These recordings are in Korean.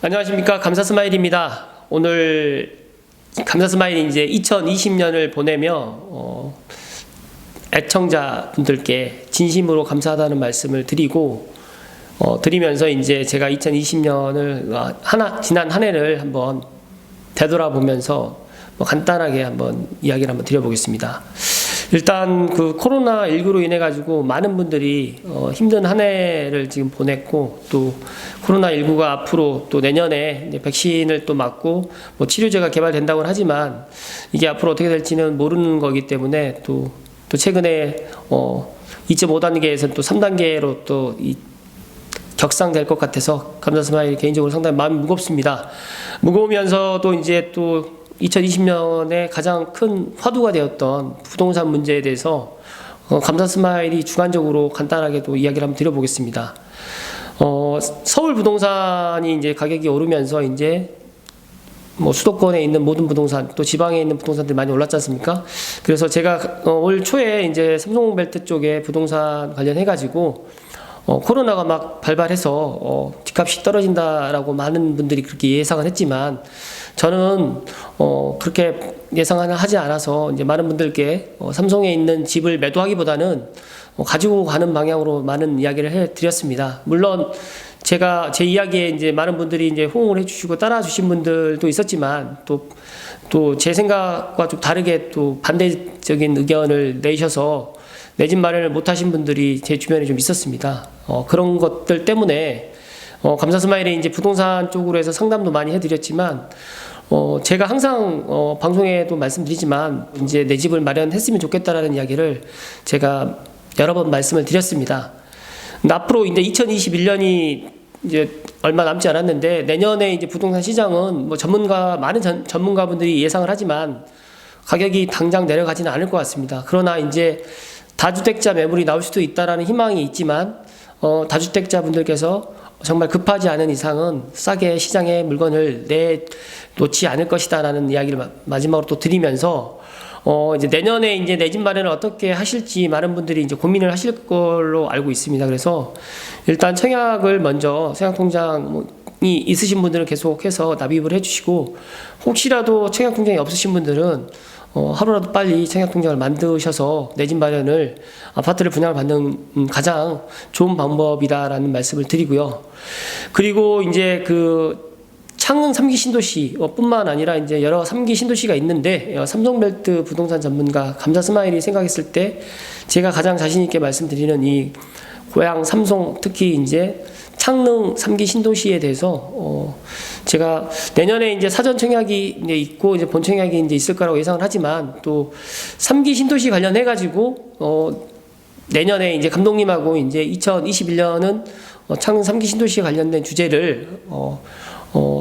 안녕하십니까. 감사스마일입니다. 오늘 감사스마일이 이제 2020년을 보내며 애청자분들께 진심으로 감사하다는 말씀을 드리면서 이제 제가 2020년을 지난 한 해를 한번 되돌아보면서 간단하게 한번 이야기를 한번 드려보겠습니다. 일단 그 코로나19로 인해 가지고 많은 분들이 힘든 한 해를 지금 보냈고, 또 코로나19가 앞으로 또 내년에 이제 백신을 또 맞고 치료제가 개발된다고는 하지만 이게 앞으로 어떻게 될지는 모르는 거기 때문에 또 최근에 2.5단계에서 또 3단계로 또 격상될 것 같아서 감사스마일 개인적으로 상당히 마음이 무겁습니다. 무거우면서도 이제 또 2020년에 가장 큰 화두가 되었던 부동산 문제에 대해서 감사스마일이 주관적으로 간단하게 또 이야기를 한번 드려보겠습니다. 서울 부동산이 이제 가격이 오르면서 이제 수도권에 있는 모든 부동산, 또 지방에 있는 부동산들이 많이 올랐지 않습니까? 그래서 제가 올 초에 이제 삼성벨트 쪽에 부동산 관련해가지고 코로나가 막 발발해서 집값이 떨어진다라고 많은 분들이 그렇게 예상을 했지만, 저는 그렇게 예상을 하지 않아서 이제 많은 분들께 삼성에 있는 집을 매도하기보다는 가지고 가는 방향으로 많은 이야기를 해드렸습니다. 물론 제가 제 이야기에 이제 많은 분들이 이제 호응을 해주시고 따라주신 분들도 있었지만, 또 제 생각과 좀 다르게 또 반대적인 의견을 내셔서 내 집 마련을 못하신 분들이 제 주변에 좀 있었습니다. 그런 것들 때문에 감사스마일에 이제 부동산 쪽으로 해서 상담도 많이 해드렸지만, 제가 항상 방송에도 말씀드리지만 이제 내 집을 마련했으면 좋겠다라는 이야기를 제가 여러 번 말씀을 드렸습니다. 근데 앞으로 이제 2021년이 이제 얼마 남지 않았는데, 내년에 이제 부동산 시장은 많은 전문가분들이 예상을 하지만 가격이 당장 내려가지는 않을 것 같습니다. 그러나 이제 다주택자 매물이 나올 수도 있다라는 희망이 있지만, 다주택자분들께서 정말 급하지 않은 이상은 싸게 시장에 물건을 내놓지 않을 것이다라는 이야기를 마지막으로 또 드리면서, 이제 내년에 이제 내 집 마련을 어떻게 하실지 많은 분들이 이제 고민을 하실 걸로 알고 있습니다. 그래서 일단 청약을 먼저, 청약통장이 있으신 분들은 계속해서 납입을 해주시고, 혹시라도 청약통장이 없으신 분들은 하루라도 빨리 청약통장을 만드셔서 내 집 마련을, 아파트를 분양을 받는 가장 좋은 방법이다라는 말씀을 드리고요. 그리고 이제 그 창릉 3기 신도시 뿐만 아니라 이제 여러 3기 신도시가 있는데, 삼성벨트 부동산 전문가 감사스마일이 생각했을 때 제가 가장 자신있게 말씀드리는 이 고향 삼성, 특히 이제 창릉 3기 신도시에 대해서 제가 내년에 이제 사전 청약이 이제 있고 이제 본 청약이 이제 있을 거라고 예상을 하지만, 또 3기 신도시 관련해 가지고 내년에 이제 감독님하고 이제 2021년은 창릉 3기 신도시에 관련된 주제를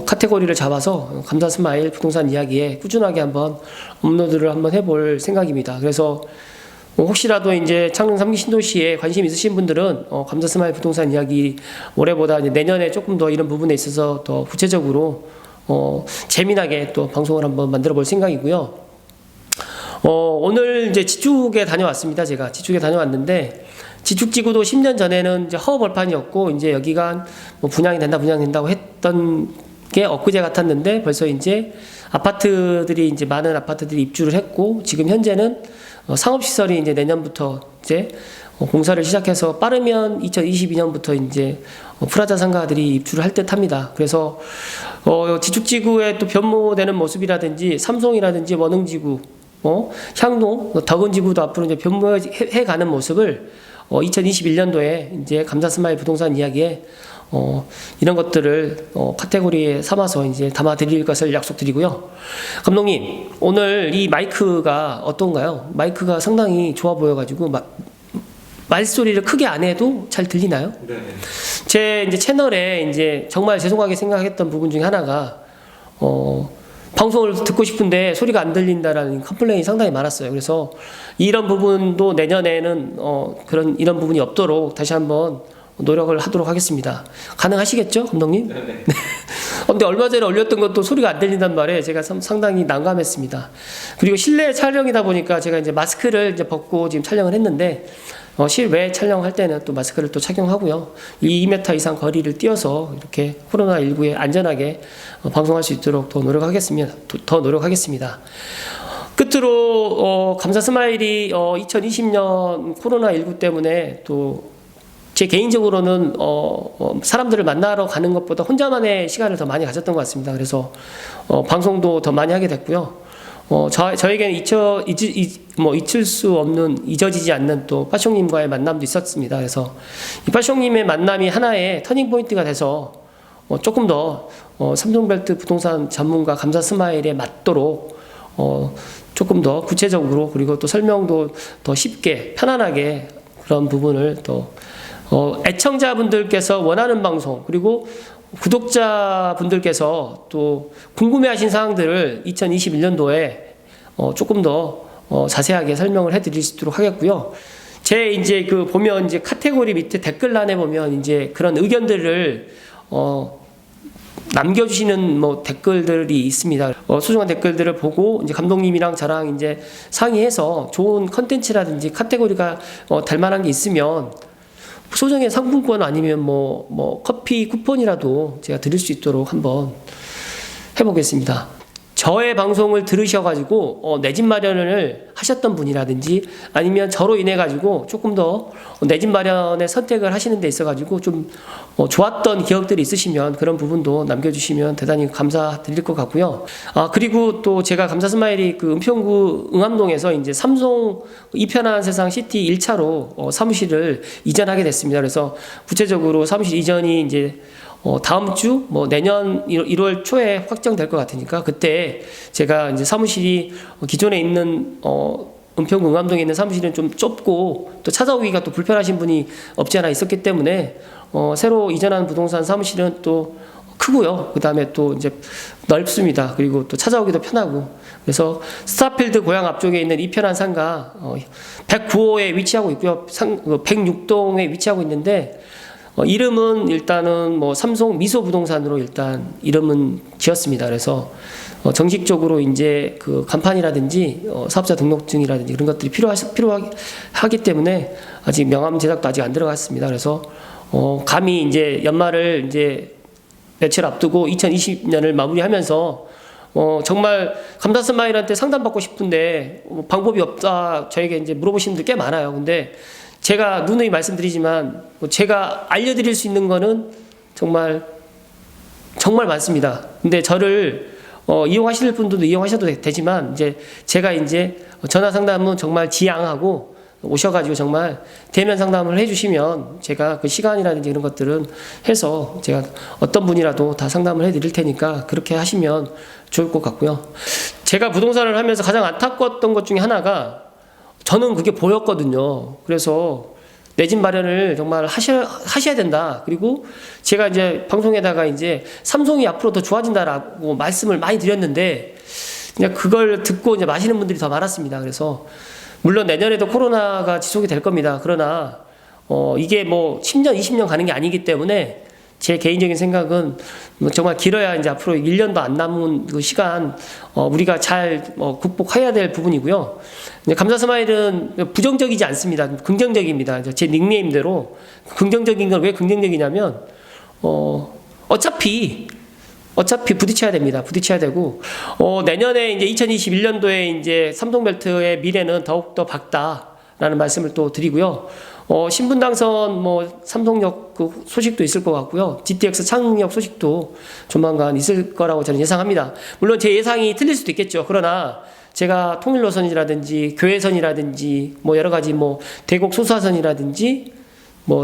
카테고리를 잡아서 감사스마일 부동산 이야기에 꾸준하게 한번 업로드를 한번 해볼 생각입니다. 그래서 혹시라도 이제 창릉 3기 신도시에 관심 있으신 분들은 감사스마일 부동산 이야기 올해보다 이제 내년에 조금 더 이런 부분에 있어서 더 구체적으로 재미나게 또 방송을 한번 만들어 볼 생각이고요. 오늘 이제 지축에 다녀왔습니다. 제가 지축에 다녀왔는데, 지축지구도 10년 전에는 이제 허허벌판이었고, 이제 여기가 분양이 된다고 했던 게 엊그제 같았는데, 벌써 이제 이제 많은 아파트들이 입주를 했고, 지금 현재는 상업시설이 이제 내년부터 이제 공사를 시작해서 빠르면 2022년부터 이제 프라자 상가들이 입주를 할 듯 합니다. 그래서 지축지구에 또 변모되는 모습이라든지, 삼송이라든지 원흥지구, 향동, 덕은지구도 앞으로 이제 변모해 가는 모습을 2021년도에 이제 감사스마일 부동산 이야기에 이런 것들을 카테고리에 삼아서 이제 담아드릴 것을 약속드리고요. 감독님, 오늘 이 마이크가 어떤가요? 마이크가 상당히 좋아 보여가지고 말소리를 크게 안 해도 잘 들리나요? 네. 제 이제 채널에 이제 정말 죄송하게 생각했던 부분 중에 하나가 방송을 듣고 싶은데 소리가 안 들린다라는 컴플레인이 상당히 많았어요. 그래서 이런 부분도 내년에는 이런 부분이 없도록 다시 한번 노력을 하도록 하겠습니다. 가능하시겠죠, 감독님? 네. 근데 얼마 전에 올렸던 것도 소리가 안 들린단 말에 제가 상당히 난감했습니다. 그리고 실내 촬영이다 보니까 제가 이제 마스크를 이제 벗고 지금 촬영을 했는데, 실외 촬영할 때는 또 마스크를 또 착용하고요. 2m 이상 거리를 띄어서 이렇게 코로나19에 안전하게 방송할 수 있도록 더 노력하겠습니다. 끝으로 감사 스마일이 2020년 코로나19 때문에 또 제 개인적으로는 사람들을 만나러 가는 것보다 혼자만의 시간을 더 많이 가졌던 것 같습니다. 그래서 방송도 더 많이 하게 됐고요. 저에게는 잊힐 수 없는, 잊어지지 않는 또 빠숑님과의 만남도 있었습니다. 그래서 이 빠숑님의 만남이 하나의 터닝 포인트가 돼서 조금 더 삼성벨트 부동산 전문가 감사 스마일에 맞도록 조금 더 구체적으로, 그리고 또 설명도 더 쉽게 편안하게 그런 부분을 또 애청자분들께서 원하는 방송, 그리고 구독자분들께서 또 궁금해하신 사항들을 2021년도에 조금 더 자세하게 설명을 해드릴 수 있도록 하겠고요. 제 이제 보면 이제 카테고리 밑에 댓글란에 보면 이제 그런 의견들을 남겨주시는 댓글들이 있습니다. 소중한 댓글들을 보고 이제 감독님이랑 저랑 이제 상의해서 좋은 컨텐츠라든지 카테고리가 될 만한 게 있으면 소정의 상품권 아니면 커피 쿠폰이라도 제가 드릴 수 있도록 한번 해보겠습니다. 저의 방송을 들으셔가지고 내 집 마련을 하셨던 분이라든지 아니면 저로 인해 가지고 조금 더 내 집 마련의 선택을 하시는 데 있어 가지고 좀 좋았던 기억들이 있으시면 그런 부분도 남겨주시면 대단히 감사드릴 것 같고요. 그리고 또 제가 감사 스마일이 은평구 응암동에서 이제 삼성 이편한 세상 시티 1차로 사무실을 이전하게 됐습니다. 그래서 구체적으로 사무실 이전이 이제 다음 주 내년 1월 초에 확정될 것 같으니까 그때 제가 이제 사무실이 기존에 있는 은평구 응암동에 있는 사무실은 좀 좁고 또 찾아오기가 또 불편하신 분이 없지 않아 있었기 때문에 새로 이전한 부동산 사무실은 또 크고요. 그 다음에 또 이제 넓습니다. 그리고 또 찾아오기도 편하고, 그래서 스타필드 고향 앞쪽에 있는 이편한 상가 109호에 위치하고 있고요. 106동에 위치하고 있는데 이름은 일단은 삼성 미소 부동산으로 일단 이름은 지었습니다. 그래서 정식적으로 이제 간판이라든지 사업자 등록증이라든지 그런 것들이 필요하기 때문에 아직 명함 제작도 아직 안 들어갔습니다. 그래서 감히 이제 연말을 이제 며칠 앞두고 2020년을 마무리하면서 정말 감사 스마일한테 상담받고 싶은데 방법이 없다 저에게 이제 물어보시는 분들 꽤 많아요. 근데 제가 누누이 말씀드리지만 제가 알려드릴 수 있는 거는 정말 많습니다. 근데 저를 이용하실 분들도 이용하셔도 되지만 이제 제가 이제 전화 상담은 정말 지양하고 오셔가지고 정말 대면 상담을 해주시면 제가 그 시간이라든지 이런 것들은 해서 제가 어떤 분이라도 다 상담을 해드릴 테니까 그렇게 하시면 좋을 것 같고요. 제가 부동산을 하면서 가장 안타까웠던 것 중에 하나가 저는 그게 보였거든요. 그래서 내 집 마련을 정말 하셔야 된다. 그리고 제가 이제 방송에다가 이제 삼성이 앞으로 더 좋아진다라고 말씀을 많이 드렸는데 그냥 그걸 듣고 이제 마시는 분들이 더 많았습니다. 그래서 물론 내년에도 코로나가 지속이 될 겁니다. 그러나 이게 10년, 20년 가는 게 아니기 때문에 제 개인적인 생각은 정말 길어야 이제 앞으로 1년도 안 남은 그 시간 우리가 잘 극복해야 될 부분이고요. 감사 스마일은 부정적이지 않습니다. 긍정적입니다. 제 닉네임대로 긍정적인 건 왜 긍정적이냐면 어차피 부딪혀야 됩니다. 부딪혀야 되고 내년에 이제 2021년도에 이제 삼성벨트의 미래는 더욱더 밝다라는 말씀을 또 드리고요. 신분 당선 삼성역 그 소식도 있을 것 같고요. GTX 창역 소식도 조만간 있을 거라고 저는 예상합니다. 물론 제 예상이 틀릴 수도 있겠죠. 그러나 제가 통일노선이라든지 교회선이라든지 여러 가지 대곡 소사선이라든지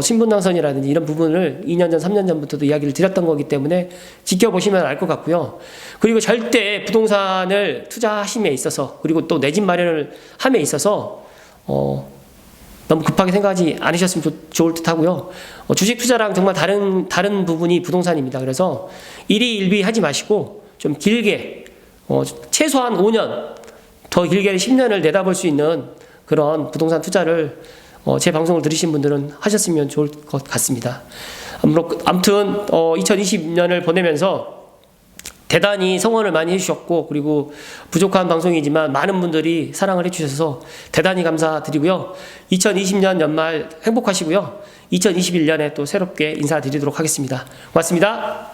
신분 당선이라든지 이런 부분을 2년 전, 3년 전부터도 이야기를 드렸던 거기 때문에 지켜보시면 알 것 같고요. 그리고 절대 부동산을 투자하심에 있어서 그리고 또 내 집 마련을 함에 있어서 너무 급하게 생각하지 않으셨으면 좋을 듯 하고요. 주식 투자랑 정말 다른 부분이 부동산입니다. 그래서 일희일비 하지 마시고 좀 길게 최소한 5년 더 길게는 10년을 내다볼 수 있는 그런 부동산 투자를 제 방송을 들으신 분들은 하셨으면 좋을 것 같습니다. 아무튼 2020년을 보내면서 대단히 성원을 많이 해주셨고, 그리고 부족한 방송이지만 많은 분들이 사랑을 해주셔서 대단히 감사드리고요. 2020년 연말 행복하시고요. 2021년에 또 새롭게 인사드리도록 하겠습니다. 고맙습니다.